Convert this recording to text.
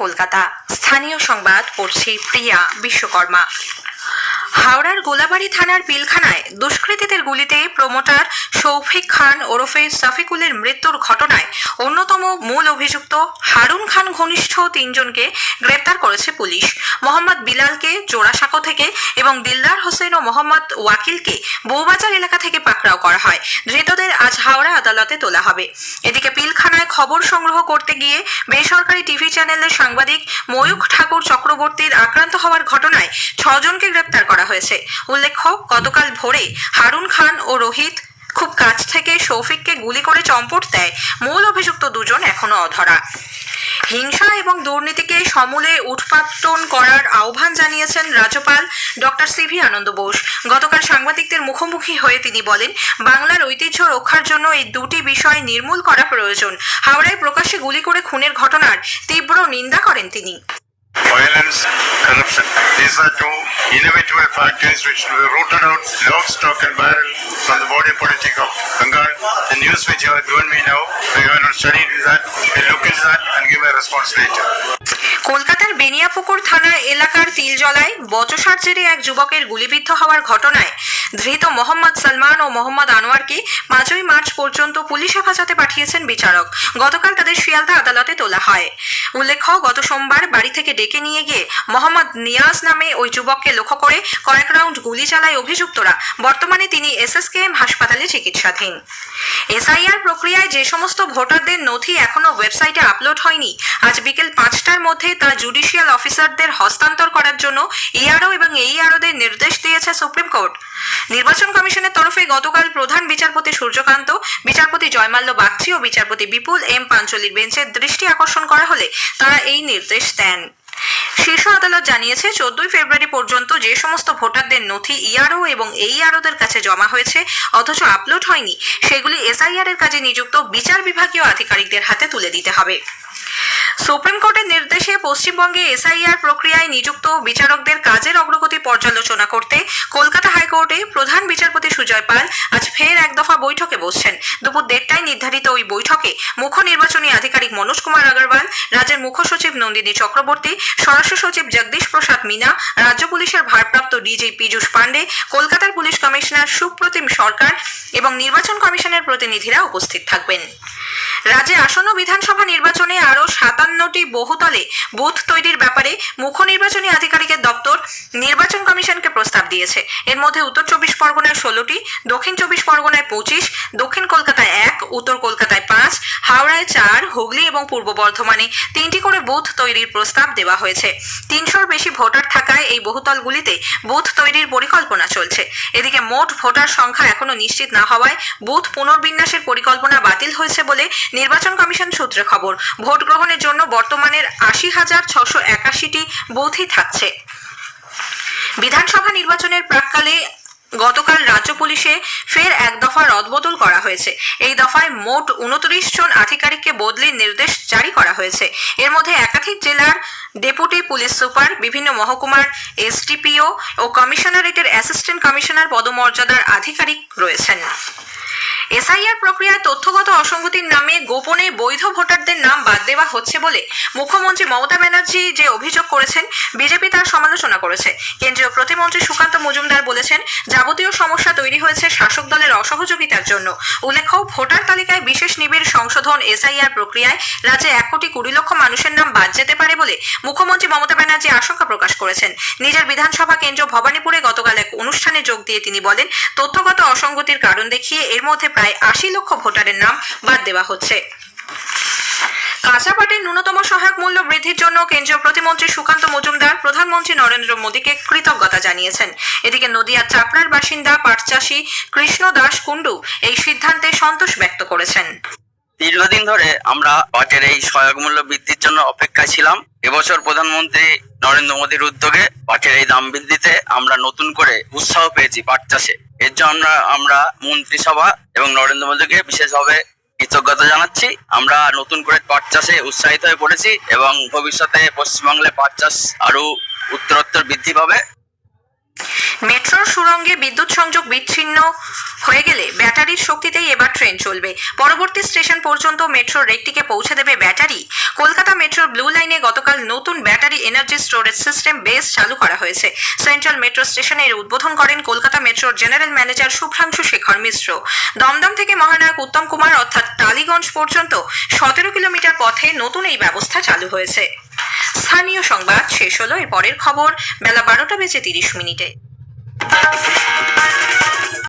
কলকাতা। স্থানীয় সংবাদ পড়ছি প্রিয়া বিশ্বকর্মা। হাওড়ার গোলাবাড়ি থানার পিলখানায় দুষ্কৃতীদের গুলিতে প্রমোটার শৌফিক খান ওরফে সাফিকুলের মৃত্যুর ঘটনায় অন্যতম মূল অভিযুক্ত হারুন খান ঘনিষ্ঠ 3 জনকে গ্রেপ্তার করেছে পুলিশ। মোহাম্মদ বিলালকে জোড়াসাঁকো থেকে এবং দিলদার হোসেন ও মোহাম্মদ ওয়াকিলকে বউবাজার এলাকা থেকে পাকড়াও করা হয়। ধৃতদের আজ হাওড়া আদালতে তোলা হবে। এদিকে পিলখানায় খবর সংগ্রহ করতে গিয়ে বেসরকারি টিভি চ্যানেলের সাংবাদিক ময়ূখ ঠাকুর চক্রবর্তীর আক্রান্ত হওয়ার ঘটনায় 6 জনকে গ্রেপ্তার করা হয়েছে। উল্লেখ্য, গতকাল ভোরে হারুন খান ও রোহিত খুব কাছ থেকে শৌফিককে গুলি করে চম্পট দেয়। মূল অভিযুক্ত 2 জন এখনো অধরা। হিংসা এবং দুর্নীতিকে সমূলে উৎপাটন করার আহ্বান জানিয়েছেন রাজ্যপাল ডক্টর সিভি আনন্দ বোস। গতকাল সাংবাদিকদের মুখোমুখি হয়ে তিনি বলেন, বাংলার ঐতিহ্য রক্ষার জন্য এই 2টি বিষয় নির্মূল করা প্রয়োজন। হাওড়ায় প্রকাশ্যে গুলি করে খুনের ঘটনার তীব্র নিন্দা করেন তিনি। Violence, corruption. These are 2 inevitable factors which will be rooted out lock, stock and barrel from the body politic of Bengal. The news which you have given me now, I have not studied that. I'll look into that and give a response later. কলকাতার বেনিয়াপুকুর থানা এলাকার তিলজলায় বচসার জেরে এক যুবকের গুলিবিদ্ধ হওয়ার ঘটনায় ধৃত মোহাম্মদ সালমান ও মোহাম্মদ আনোয়ারকে 5ই মার্চ পর্যন্ত পুলিশ হেফাজতে পাঠিয়েছেন বিচারক। গতকাল তাদের শিয়ালদা আদালতে তোলা হয়। উল্লেখ্য, গত সোমবার বাড়ি থেকে ডেকে নিয়ে গিয়ে মোহাম্মদ নিয়াজ নামে ওই যুবককে লক্ষ্য করে কয়েক রাউন্ড গুলি চালায় অভিযুক্তরা। বর্তমানে তিনি SSKM হাসপাতালে চিকিৎসাধীন। SIR প্রক্রিয়ায় যে সমস্ত ভোটারদের নথি এখনো ওয়েবসাইটে আপলোড হয়নি, আজ বিকেল 5টার মধ্যে তা জুডিশিয়াল অফিসারদের হস্তান্তর করার জন্য ERO এবং AEROদের নির্দেশ দিয়েছে সুপ্রিম কোর্ট। নির্বাচন কমিশনের তরফে গতকাল প্রধান বিচারপতি সূর্যকান্ত, বিচারপতি জয়মাল্য বাগচি ও বিচারপতি বিপুল M পাঞ্চলির বেঞ্চের দৃষ্টি আকর্ষণ করা হলে তারা এই নির্দেশ দেন। শীর্ষ আদালত জানিয়েছে, 14ই ফেব্রুয়ারি পর্যন্ত যে সমস্ত ভোটারদের নথি ERO এবং AEROদের কাছে জমা হয়েছে অথচ আপলোড হয়নি, সেগুলি SIR এর কাজে নিযুক্ত বিচার বিভাগীয় আধিকারিকদের হাতে তুলে দিতে হবে। সুপ্রিম কোর্টের নির্দেশে পশ্চিমবঙ্গে SIR প্রক্রিয়ায় নিযুক্ত বিচারকদের কাজের অগ্রগতি পর্যালোচনা করতে কলকাতা হাইকোর্টে প্রধান বিচারপতি সুজয় পাল আজ ফের এক দফা বৈঠকে বসছেন। দুপুর 1:30টায় নির্ধারিত ওই বৈঠকে মুখ্য নির্বাচনী আধিকারিক মনোজ কুমার আগরওয়াল, রাজ্যের মুখ্য সচিব নন্দিনী চক্রবর্তী, স্বরাষ্ট্র সচিব জগদীশ প্রসাদ মিনা, রাজ্য পুলিশের ভারপ্রাপ্ত DG পীযূষ পান্ডে, কলকাতার পুলিশ কমিশনার সুপ্রতিম সরকার এবং নির্বাচন কমিশনের প্রতিনিধিরা উপস্থিত থাকবেন। রাজ্যে আসন্ন বিধানসভা নির্বাচনে আরও 57টি বহুতলে বুথ তৈরির ব্যাপারে মুখ্য নির্বাচনী আধিকারিকের দপ্তর নির্বাচন কমিশনকে প্রস্তাব দিয়েছে। এর মধ্যে উত্তর 24 পরগনায় 16টি, দক্ষিণ 24 পরগনায় 25, দক্ষিণ কলকাতায় 1, উত্তর কলকাতায় 5, হাওড়ায় 4, হুগলি এবং পূর্ব বর্ধমানে 3টি করে বুথ তৈরির প্রস্তাব দেওয়া হয়েছে। 300-র বেশি ভোটার থাকায় এই বহুতলগুলিতে বুথ তৈরির পরিকল্পনা চলছে। এদিকে মোট ভোটার সংখ্যা এখনো নিশ্চিত না হওয়ায় বুথ পুনর্বিন্যাসের পরিকল্পনা বাতিল হয়েছে বলে নির্বাচন কমিশন সূত্রে খবর। ভোট গ্রহণের জন্য বর্তমানের 80,681টি বুথই থাকছে। বিধানসভা নির্বাচনের প্রাক্কালে গতকাল রাজ্য পুলিশে ফের এক দফা রদবদল করা হয়েছে। এই দফায় মোট 29 জন আধিকারিককে বদলির নির্দেশ জারি করা হয়েছে। এর মধ্যে একাধিক জেলার ডেপুটি পুলিশ সুপার, বিভিন্ন মহকুমার SDPO ও কমিশনারেটের অ্যাসিস্ট্যান্ট কমিশনার পদমর্যাদার আধিকারিক রয়েছেন। SIR প্রক্রিয়ায় তথ্যগত অসঙ্গতির নামে গোপনে বৈধ ভোটারদের নাম বাদ দেওয়া হচ্ছে বলে মুখ্যমন্ত্রী মমতা ব্যানার্জি যে অভিযোগ করেছেন, বিজেপি তার সমালোচনা করেছে। কেন্দ্রীয় প্রতিমন্ত্রী সুকান্ত মজুমদার বলেছেন, যাবতীয় সমস্যা তৈরি হয়েছে শাসক দলের অসহযোগিতার জন্য। উল্লেখ্য, ভোটার তালিকায় বিশেষ নিবিড় সংশোধন SIR প্রক্রিয়ায় রাজ্যে 1,20,00,000 মানুষের নাম বাদ যেতে পারে বলে মুখ্যমন্ত্রী মমতা ব্যানার্জি আশঙ্কা প্রকাশ করেছেন। নিজের বিধানসভা কেন্দ্র ভবানীপুরে গতকাল এক অনুষ্ঠানে যোগ দিয়ে তিনি বলেন, তথ্যগত অসঙ্গতির কারণ দেখিয়ে এর মধ্যে প্রায় 80 লক্ষ ভোটারের নাম বাদ দেওয়া হচ্ছে। কাঁচা পাটের ন্যূনতম সহায়ক মূল্য বৃদ্ধির জন্য কেন্দ্রীয় প্রতিমন্ত্রী সুকান্ত মজুমদার প্রধানমন্ত্রী নরেন্দ্র মোদীকে কৃতজ্ঞতা জানিয়েছেন। এদিকে নদিয়ার চাপড়ার বাসিন্দা পাট চাষী কৃষ্ণ দাস কুণ্ডু এই সিদ্ধান্তে সন্তোষ ব্যক্ত করেছেন। দীর্ঘদিন ধরে আমরা পাটের এই সহায়ক মূল্য বৃদ্ধির জন্য অপেক্ষায় ছিলাম। এবছর প্রধানমন্ত্রী নরেন্দ্র মোদীর উদ্যোগে পাটের এই দাম বৃদ্ধিতে আমরা নতুন করে উৎসাহ পেয়েছি পাট চাষে। এর জন্য আমরা মন্ত্রিসভা এবং নরেন্দ্র মোদীকে বিশেষভাবে কৃতজ্ঞতা জানাচ্ছি। আমরা নতুন করে পাট চাষে উৎসাহিত হয়ে পড়েছি এবং ভবিষ্যতে পশ্চিমবাংলায় পাট চাষ আরো উত্তরোত্তর বৃদ্ধি পাবে। মেট্রোর সুড়ঙ্গে বিদ্যুৎ সংযোগ বিচ্ছিন্ন হয়ে গেলে ব্যাটারির শক্তিতেই এবার ট্রেন চলবে। পরবর্তী স্টেশন পর্যন্ত মেট্রোর রেকটিকে পৌঁছে দেবে ব্যাটারি। কলকাতা মেট্রোর ব্লু লাইনে গতকাল নতুন battery energy storage system base চালু করা হয়েছে। সেন্ট্রাল মেট্রো স্টেশনে এর উদ্বোধন করেন কলকাতা মেট্রোর জেনারেল ম্যানেজার শুভ্রাংশু শেখর মিশ্র। দমদম থেকে মহানায়ক উত্তম কুমার অর্থাৎ টালিগঞ্জ পর্যন্ত 17 কিলোমিটার পথে নতুন এই ব্যবস্থা চালু হয়েছে। স্থানীয় সংবাদ শেষ হলো। এর পরের খবর বেলা 12:30 মিনিটে।